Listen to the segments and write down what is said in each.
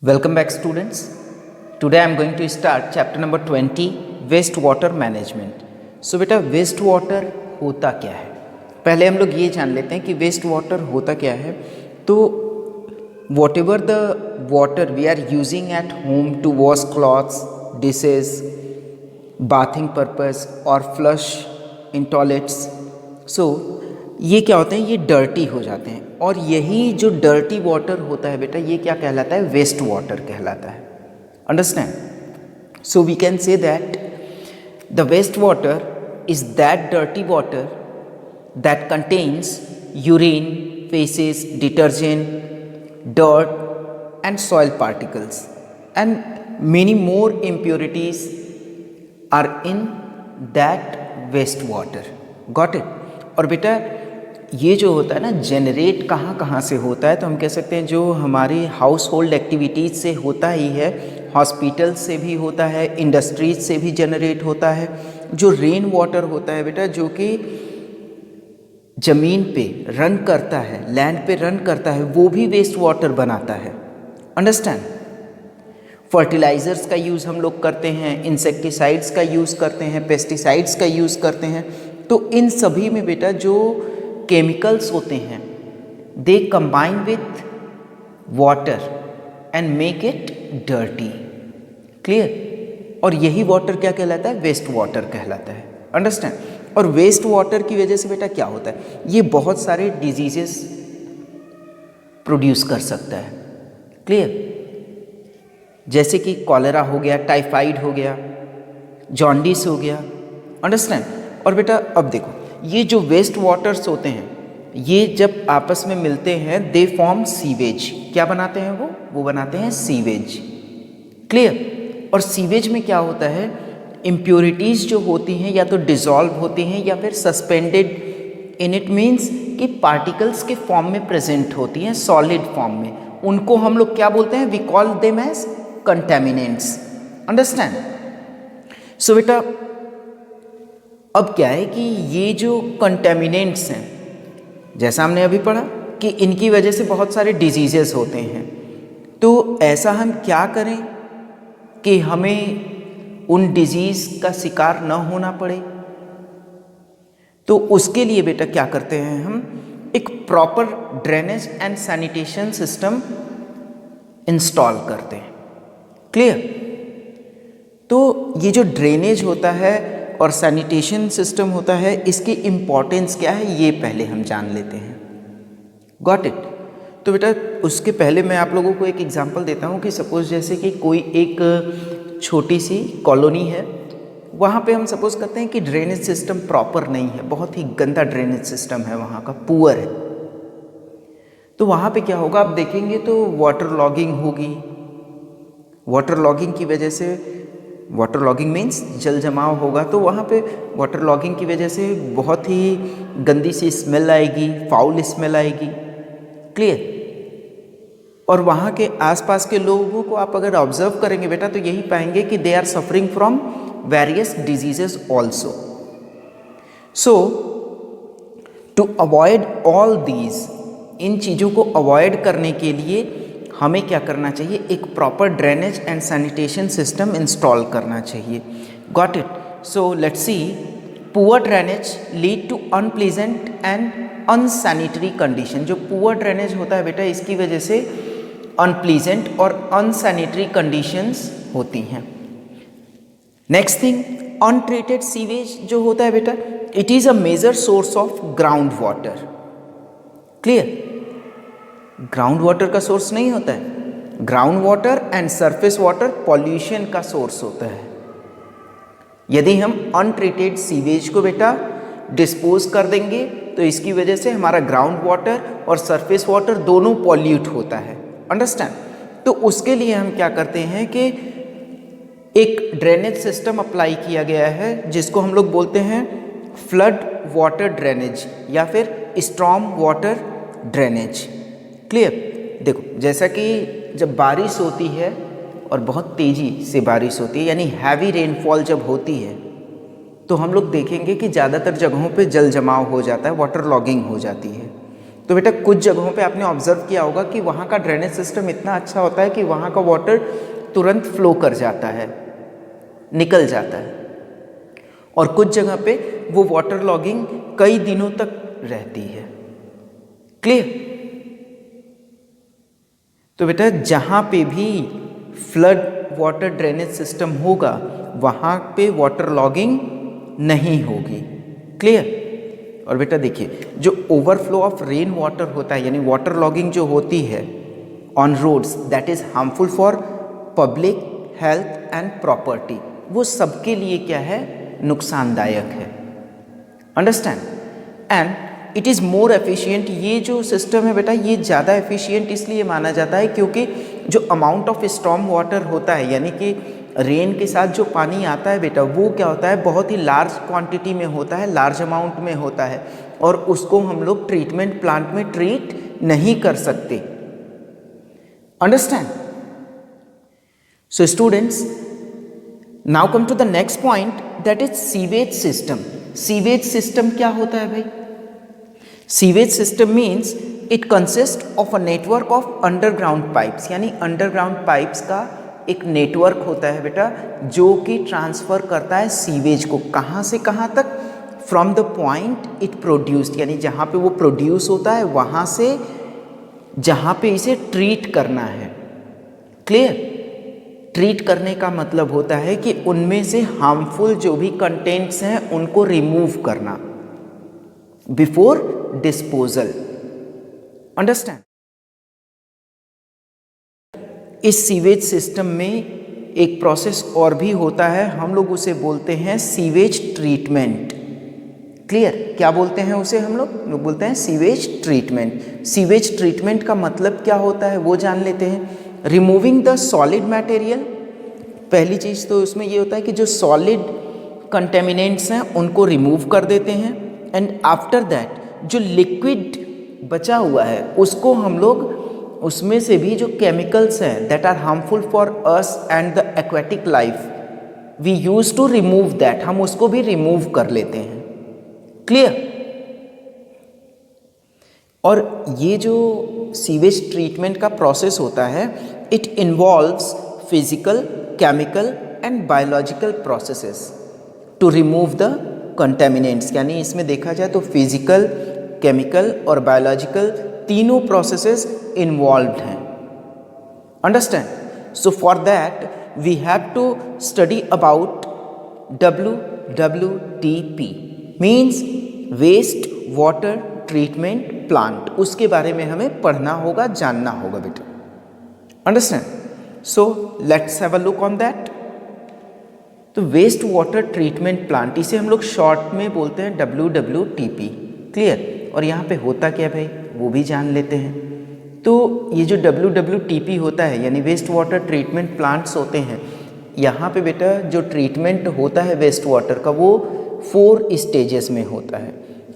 Welcome back students. Today I am going to start chapter number 20 wastewater management. So बेटा waste water होता क्या है, पहले हम लोग ये जान लेते हैं कि वेस्ट वाटर होता क्या है. तो whatever the water we are using at home to wash clothes, dishes, bathing purpose और फ्लश इन टॉयलेट्स, सो ये क्या होते हैं, ये डर्टी हो जाते हैं. और यही जो डर्टी वाटर होता है बेटा, ये क्या कहलाता है, वेस्ट वाटर कहलाता है. Understand? So we can say that the waste water is that dirty water that contains urine, feces, detergent, dirt and soil particles and many more impurities are in that waste water. Got it? और बेटा ये जो होता है ना, generate कहाँ कहाँ से होता है, तो हम कह सकते हैं जो हमारी हाउस होल्ड एक्टिविटीज़ से होता ही है, हॉस्पिटल से भी होता है, इंडस्ट्रीज से भी जनरेट होता है. जो रेन वाटर होता है बेटा, जो कि ज़मीन पे रन करता है, लैंड पे रन करता है, वो भी वेस्ट वाटर बनाता है. अंडरस्टैंड? फर्टिलाइज़र्स का यूज़ हम लोग करते हैं, इंसेक्टिसाइड्स का यूज़ करते हैं, पेस्टिसाइड्स का यूज़ करते हैं. तो इन सभी में बेटा जो केमिकल्स होते हैं, they combine with water and make it dirty. Clear? और यही वाटर क्या कहलाता है, वेस्ट वाटर कहलाता है. अंडरस्टैंड? और वेस्ट वाटर की वजह से बेटा क्या होता है, ये बहुत सारे डिजीजेस प्रोड्यूस कर सकता है. क्लियर? जैसे कि कॉलेरा हो गया, टाइफाइड हो गया, जॉन्डिस हो गया. अंडरस्टैंड? और बेटा अब देखो, ये जो वेस्ट वाटर्स होते हैं, ये जब आपस में मिलते हैं, दे फॉर्म सीवेज. क्या बनाते हैं वो बनाते हैं सीवेज. क्लियर? और सीवेज में क्या होता है, इम्प्योरिटीज़ जो होती हैं या तो डिज़ोल्व होती हैं या फिर सस्पेंडेड इन इट, मीन्स कि पार्टिकल्स के फॉर्म में प्रेजेंट होती हैं, सॉलिड फॉर्म में. उनको हम लोग क्या बोलते हैं, we call them as contaminants. Understand? So बेटा अब क्या है कि ये जो कंटेमिनेंट्स हैं, जैसा हमने अभी पढ़ा कि इनकी वजह से बहुत सारे डिजीजेस होते हैं. तो ऐसा हम क्या करें कि हमें उन डिजीज़ का शिकार न होना पड़े. तो उसके लिए बेटा क्या करते हैं, हम एक proper drainage and sanitation system install करते हैं. क्लियर? तो ये जो ड्रेनेज होता है और सैनिटेशन सिस्टम होता है, इसकी इम्पॉर्टेंस क्या है, ये पहले हम जान लेते हैं. Got it? तो बेटा उसके पहले मैं आप लोगों को एक एग्जांपल देता हूँ कि सपोज़ जैसे कि कोई एक छोटी सी कॉलोनी है, वहाँ पे हम सपोज़ करते हैं कि ड्रेनेज सिस्टम प्रॉपर नहीं है, बहुत ही गंदा ड्रेनेज सिस्टम है वहाँ का, पुअर है. तो वहाँ पे क्या होगा, आप देखेंगे तो वाटर लॉगिंग होगी. वाटर लॉगिंग की वजह से, वाटर लॉगिंग मीन्स जल जमाव होगा, तो वहाँ पे वाटर लॉगिंग की वजह से बहुत ही गंदी सी स्मेल आएगी, फाउल स्मेल आएगी. क्लियर? और वहाँ के आसपास के लोगों को आप अगर ऑब्जर्व करेंगे बेटा, तो यही पाएंगे कि they are suffering from various diseases also. So to avoid all these, इन चीज़ों को अवॉइड करने के लिए हमें क्या करना चाहिए, एक proper drainage and sanitation system install करना चाहिए. Got it? So let's see. Poor drainage lead to unpleasant and unsanitary condition. जो पुअर ड्रेनेज होता है बेटा, इसकी वजह से अनप्लीजेंट और अनसैनिटरी कंडीशंस होती हैं. नेक्स्ट थिंग, अनट्रीटेड सीवेज जो होता है बेटा, it is a major source of ground water. Clear? Ground water का सोर्स नहीं होता है. Ground water and surface water pollution का सोर्स होता है. यदि हम अनट्रीटेड सीवेज को बेटा डिस्पोज कर देंगे, तो इसकी वजह से हमारा ग्राउंड वाटर और सरफेस वाटर दोनों पॉल्यूट होता है. अंडरस्टैंड? तो उसके लिए हम क्या करते हैं कि एक ड्रेनेज सिस्टम अप्लाई किया गया है, जिसको हम लोग बोलते हैं फ्लड वाटर ड्रेनेज या फिर स्टॉर्म वाटर ड्रेनेज. क्लियर? देखो, जैसा कि जब बारिश होती है और बहुत तेज़ी से बारिश होती है, यानी हैवी रेनफॉल जब होती है, तो हम लोग देखेंगे कि ज़्यादातर जगहों पे जल जमाव हो जाता है, वाटर लॉगिंग हो जाती है. तो बेटा कुछ जगहों पे आपने ऑब्जर्व किया होगा कि वहाँ का ड्रेनेज सिस्टम इतना अच्छा होता है कि वहाँ का वाटर तुरंत फ्लो कर जाता है, निकल जाता है, और कुछ जगह पे वो वाटर लॉगिंग कई दिनों तक रहती है। क्लियर? तो बेटा जहाँ पे भी फ्लड वाटर ड्रेनेज सिस्टम होगा वहाँ पे वाटर लॉगिंग नहीं होगी। क्लियर? और बेटा देखिए, जो ओवरफ्लो ऑफ रेन वाटर होता है यानी वाटर लॉगिंग जो होती है on roads, that is harmful for public health and property, वो सबके लिए क्या है, नुकसानदायक है। Understand? And it is more efficient, ये जो सिस्टम है बेटा ये ज़्यादा एफिशिएंट इसलिए माना जाता है क्योंकि जो अमाउंट ऑफ स्टॉर्म वाटर होता है यानी कि रेन के साथ जो पानी आता है बेटा वो क्या होता है, बहुत ही लार्ज क्वांटिटी में होता है, लार्ज अमाउंट में होता है, और उसको हम लोग ट्रीटमेंट प्लांट में ट्रीट नहीं कर सकते। Understand? So students, now come to the next point, that is sewage system. Sewage system क्या होता है भाई? Sewage system means it consist of a network of underground pipes, यानी अंडरग्राउंड पाइप्स का एक नेटवर्क होता है बेटा जो कि ट्रांसफ़र करता है सीवेज को कहाँ से कहाँ तक, from the point it produced, यानी जहाँ पे वो प्रोड्यूस होता है वहाँ से जहाँ पे इसे ट्रीट करना है। क्लियर? ट्रीट करने का मतलब होता है कि उनमें से हार्मफुल जो भी कंटेंट्स हैं उनको रिमूव करना बिफोर डिस्पोजल। अंडरस्टैंड? इस सीवेज सिस्टम में एक प्रोसेस और भी होता है, हम लोग उसे बोलते हैं सीवेज ट्रीटमेंट। क्लियर? क्या बोलते हैं उसे? हम लोग बोलते हैं सीवेज ट्रीटमेंट। सीवेज ट्रीटमेंट का मतलब क्या होता है वो जान लेते हैं। रिमूविंग द सॉलिड मटेरियल, पहली चीज़ तो उसमें ये होता है कि जो सॉलिड कंटेमिनेंट्स हैं उनको रिमूव कर देते हैं, एंड आफ्टर दैट जो लिक्विड बचा हुआ है उसको हम लोग उसमें से भी जो केमिकल्स हैं that are harmful for us and the aquatic life we use to remove that, हम उसको भी रिमूव कर लेते हैं। क्लियर? और ये जो सीवेज ट्रीटमेंट का प्रोसेस होता है it involves physical, chemical and biological processes to remove the contaminants, यानी इसमें देखा जाए तो फिजिकल, केमिकल और बायोलॉजिकल तीनों प्रोसेसेस इन्वॉल्व्ड हैं। Understand? So for that we have to study about WWTP, means waste water treatment plant, उसके बारे में हमें पढ़ना होगा, जानना होगा बेटा। Understand? So let's have a look on that. तो वेस्ट वाटर ट्रीटमेंट प्लांट, इसे हम लोग शॉर्ट में बोलते हैं WWTP। क्लियर? और यहाँ पे होता क्या भाई वो भी जान लेते हैं। तो ये जो WWTP होता है यानी वेस्ट वाटर ट्रीटमेंट प्लांट्स होते हैं, यहाँ पे बेटा जो ट्रीटमेंट होता है वेस्ट वाटर का वो 4 स्टेजेस में होता है,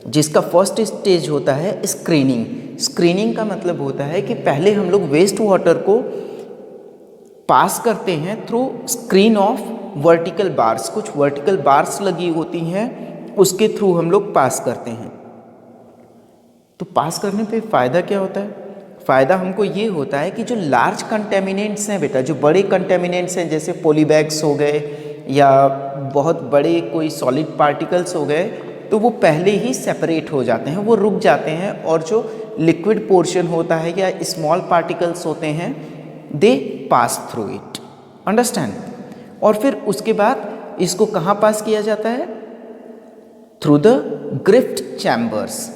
जिसका फर्स्ट स्टेज होता है स्क्रीनिंग। स्क्रीनिंग का मतलब होता है कि पहले हम लोग वेस्ट वाटर को पास करते हैं through screen of vertical bars, कुछ वर्टिकल बार्स लगी होती हैं उसके थ्रू हम लोग पास करते हैं। तो पास करने पे फ़ायदा क्या होता है? फ़ायदा हमको ये होता है कि जो लार्ज कंटेमिनेंट्स हैं बेटा, जो बड़े कंटेमिनेंट्स हैं जैसे पॉलीबैग्स हो गए या बहुत बड़े कोई सॉलिड पार्टिकल्स हो गए, तो वो पहले ही सेपरेट हो जाते हैं, वो रुक जाते हैं, और जो लिक्विड पोर्शन होता है या स्मॉल पार्टिकल्स होते हैं दे पास थ्रू इट। अंडरस्टैंड? और फिर उसके बाद इसको कहाँ पास किया जाता है? Through the grit chambers.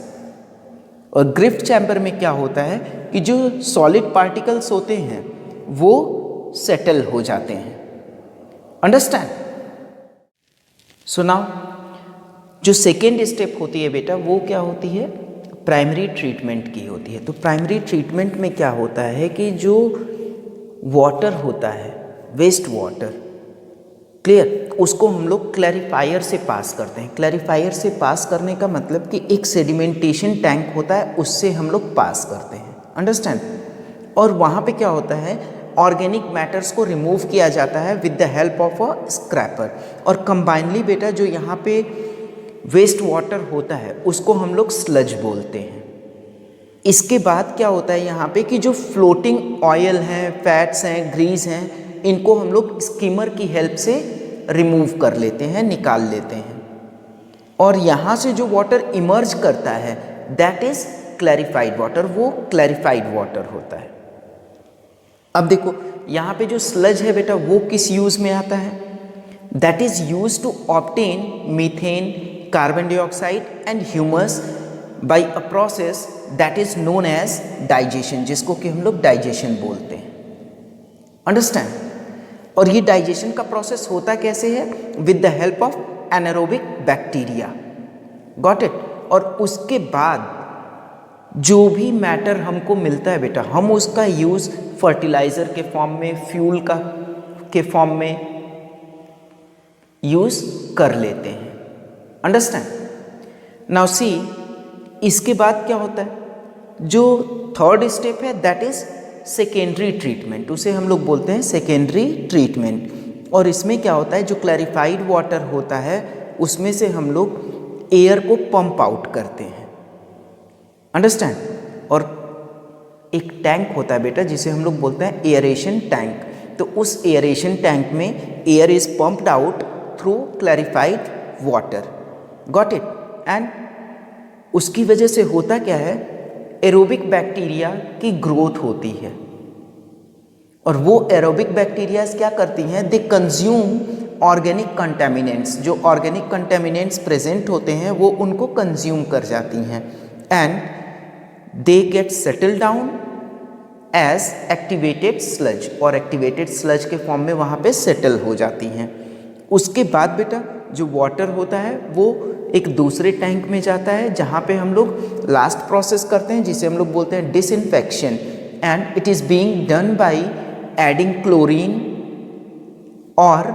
और ग्रिफ्ट चैम्बर में क्या होता है कि जो सॉलिड पार्टिकल्स होते हैं वो सेटल हो जाते हैं। अंडरस्टैंड? सो नाउ जो सेकेंड स्टेप होती है बेटा वो क्या होती है? प्राइमरी ट्रीटमेंट की होती है। तो प्राइमरी ट्रीटमेंट में क्या होता है कि जो वाटर होता है वेस्ट वाटर, क्लियर, उसको हम लोग क्लैरिफायर से पास करते हैं। क्लैरिफायर से पास करने का मतलब कि एक सेडिमेंटेशन टैंक होता है उससे हम लोग पास करते हैं। अंडरस्टैंड? और वहाँ पे क्या होता है, ऑर्गेनिक मैटर्स को रिमूव किया जाता है with the help of a scraper. और कंबाइनली बेटा जो यहाँ पे वेस्ट वाटर होता है उसको हम लोग स्लज बोलते हैं। इसके बाद क्या होता है यहाँ पे कि जो फ्लोटिंग ऑयल हैं, फैट्स हैं, ग्रीस हैं, इनको हम लोग स्कीमर की हेल्प से रिमूव कर लेते हैं, निकाल लेते हैं, और यहाँ से जो वाटर इमर्ज करता है दैट इज क्लैरिफाइड वाटर, वो क्लैरिफाइड वाटर होता है। अब देखो यहाँ पे जो स्लज है बेटा वो किस यूज में आता है, that is use to obtain methane, carbon dioxide and humus by a process that is known as digestion, जिसको कि हम लोग डाइजेशन बोलते हैं। अंडरस्टैंड? और ये डाइजेशन का प्रोसेस होता कैसे है, with the help of anaerobic bacteria. Got it? और उसके बाद जो भी मैटर हमको मिलता है बेटा, हम उसका यूज फर्टिलाइजर के फॉर्म में, फ्यूल का के फॉर्म में यूज कर लेते हैं। अंडरस्टैंड? नाउ सी, इसके बाद क्या होता है, जो थर्ड स्टेप है दैट इज सेकेंडरी ट्रीटमेंट, उसे हम लोग बोलते हैं सेकेंडरी ट्रीटमेंट। और इसमें क्या होता है, जो क्लैरिफाइड वाटर होता है उसमें से हम लोग एयर को पंप आउट करते हैं। अंडरस्टैंड? और एक टैंक होता है बेटा जिसे हम लोग बोलते हैं एयरेशन टैंक, तो उस एयरेशन टैंक में air is pumped out through clarified water. Got it? And उसकी वजह से होता क्या है, एरोबिक बैक्टीरिया की ग्रोथ होती है, और वो एरोबिक बैक्टीरियाज क्या करती हैं, दे कंज्यूम ऑर्गेनिक कंटेमिनेंट्स, जो ऑर्गेनिक कंटेमिनेंट्स प्रेजेंट होते हैं वो उनको कंज्यूम कर जाती हैं, and they get settle down as activated sludge, और एक्टिवेटेड स्लज के फॉर्म में वहाँ पे सेटल हो जाती हैं। उसके बाद बेटा जो वाटर होता है वो एक दूसरे टैंक में जाता है, जहाँ पे हम लोग लास्ट प्रोसेस करते हैं जिसे हम लोग बोलते हैं disinfection, and it is being done by adding chlorine और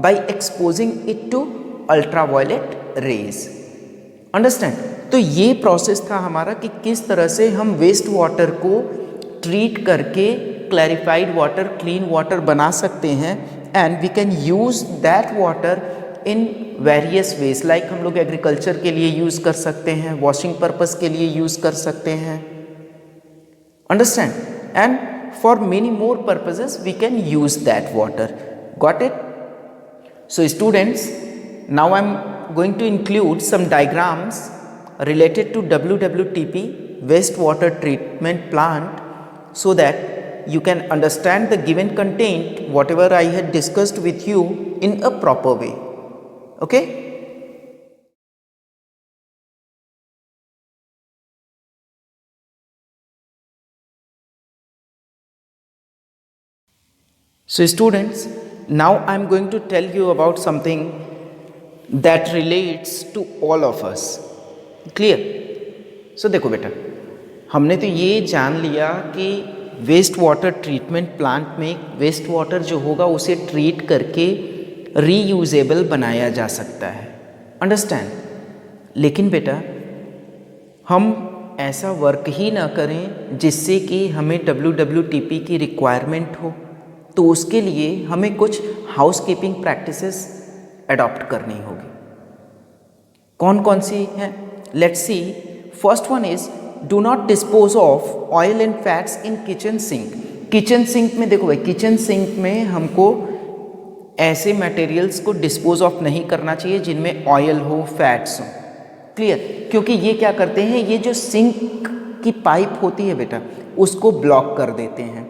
by exposing it to ultraviolet rays. Understand? तो ये प्रोसेस था हमारा कि किस तरह से हम वेस्ट वाटर को ट्रीट करके क्लैरिफाइड वाटर, क्लीन वाटर बना सकते हैं, and we can use that water in various ways, like हम लोग एग्रीकल्चर के लिए यूज़ कर सकते हैं, वॉशिंग पर्पस के लिए यूज़ कर सकते हैं। Understand? And for many more purposes we can use that water. Got it? So students, now I am going to include some diagrams related to WWTP, wastewater treatment plant, so that you can understand the given content whatever I had discussed with you in a proper way. Okay? So students, now I am going to tell you about something that relates to all of us. Clear? So देखो बेटा, हमने तो ये जान लिया कि waste water treatment plant में waste water जो होगा उसे ट्रीट करके रीयूजेबल बनाया जा सकता है। अंडरस्टैंड? लेकिन बेटा हम ऐसा वर्क ही ना करें जिससे कि हमें WWTP की रिक्वायरमेंट हो, तो उसके लिए हमें कुछ हाउसकीपिंग प्रैक्टिसेस अडॉप्ट करनी होगी। कौन कौन सी हैं? Let's see. First one is do not dispose of oil and fats in kitchen sink. Kitchen sink में देखो भाई, किचन सिंक में हमको ऐसे मटेरियल्स को डिस्पोज ऑफ नहीं करना चाहिए जिनमें ऑयल हो, फैट्स हो। क्लियर? क्योंकि ये क्या करते हैं, ये जो सिंक की पाइप होती है बेटा उसको ब्लॉक कर देते हैं।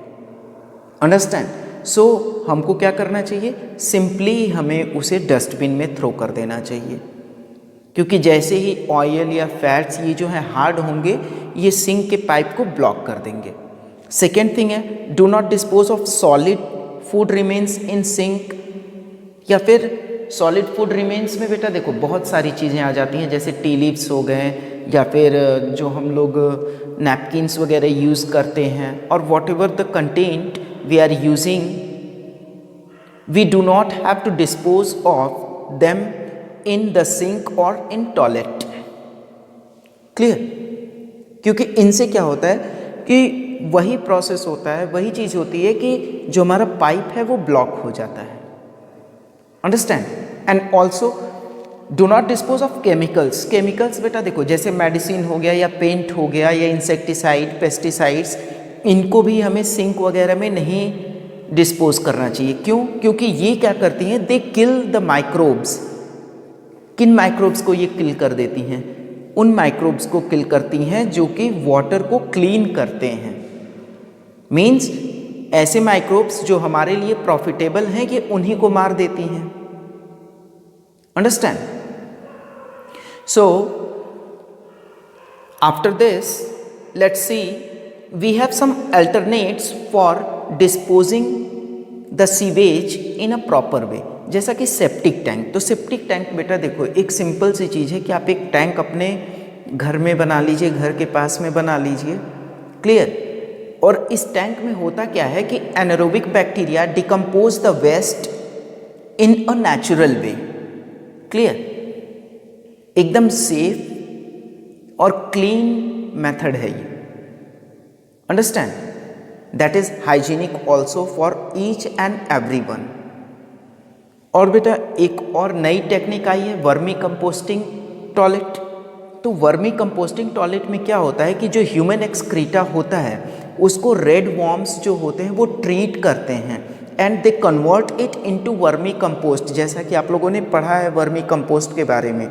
अंडरस्टैंड? सो हमको क्या करना चाहिए, सिंपली हमें उसे डस्टबिन में थ्रो कर देना चाहिए, क्योंकि जैसे ही ऑयल या फैट्स ये जो है हार्ड होंगे ये सिंक के पाइप को ब्लॉक कर देंगे। सेकेंड थिंग है, do not dispose of solid food remains in sync, या फिर सॉलिड फूड रिमेन्स में बेटा देखो बहुत सारी चीज़ें आ जाती हैं, जैसे टी लीव्स हो गए, या फिर जो हम लोग नैपकिन्स वगैरह यूज़ करते हैं, और what ever the content we are using, we do not have to dispose of them in the sink or in toilet. Clear? क्योंकि इनसे क्या होता है कि वही प्रोसेस होता है, वही चीज़ होती है कि जो हमारा पाइप है वो ब्लॉक हो जाता है। Understand? And also do not dispose of chemicals. Chemicals बेटा देखो जैसे मेडिसिन हो गया या पेंट हो गया या इंसेक्टिसाइड पेस्टिसाइड्स, इनको भी हमें सिंक वगैरह में नहीं डिस्पोज करना चाहिए। क्यों? क्योंकि ये क्या करती हैं, दे किल द माइक्रोब्स। किन माइक्रोब्स को ये किल कर देती हैं? उन माइक्रोब्स को किल करती हैं जो कि वाटर को क्लीन करते हैं। मीन्स ऐसे माइक्रोब्स जो हमारे लिए प्रॉफिटेबल हैं ये उन्हीं को मार देती हैं। Understand? So after this let's see we have some alternates for disposing the sewage in a proper way. जैसा कि सेप्टिक टैंक। तो सेप्टिक टैंक बेटा देखो एक सिंपल सी चीज़ है कि आप एक टैंक अपने घर में बना लीजिए, घर के पास में बना लीजिए। क्लियर? और इस टैंक में होता क्या है कि anaerobic bacteria decompose the waste in a natural way. Clear? एकदम सेफ और क्लीन मेथड है ये। Understand? That is hygienic also for each and every one. और बेटा एक और नई टेक्निक आई है, वर्मी कंपोस्टिंग टॉयलेट। तो वर्मी कंपोस्टिंग टॉयलेट में क्या होता है कि जो ह्यूमन एक्सक्रीटा होता है उसको रेड वॉर्म्स जो होते हैं वो ट्रीट करते हैं and they convert it into vermi compost. जैसा कि आप लोगों ने पढ़ा है वर्मी कंपोस्ट के बारे में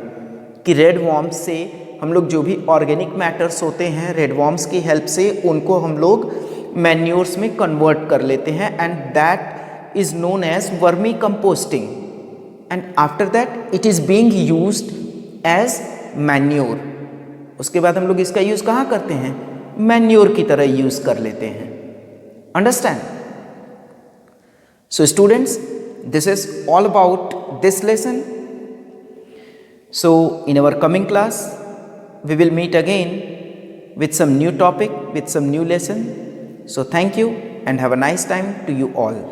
कि रेड वॉर्म्स से हम लोग जो भी ऑर्गेनिक मैटर्स होते हैं रेड वॉर्म्स की हेल्प से उनको हम लोग मैन्योर्स में कन्वर्ट कर लेते हैं and that is known as vermicomposting, and after that it is being used as manure। उसके बाद हम लोग इसका यूज कहाँ करते हैं? मैन्योर की तरह यूज कर लेते हैं। Understand? So students this is all about this lesson. So in our coming class we will meet again with some new topic, with some new lesson. So thank you and have a nice time to you all.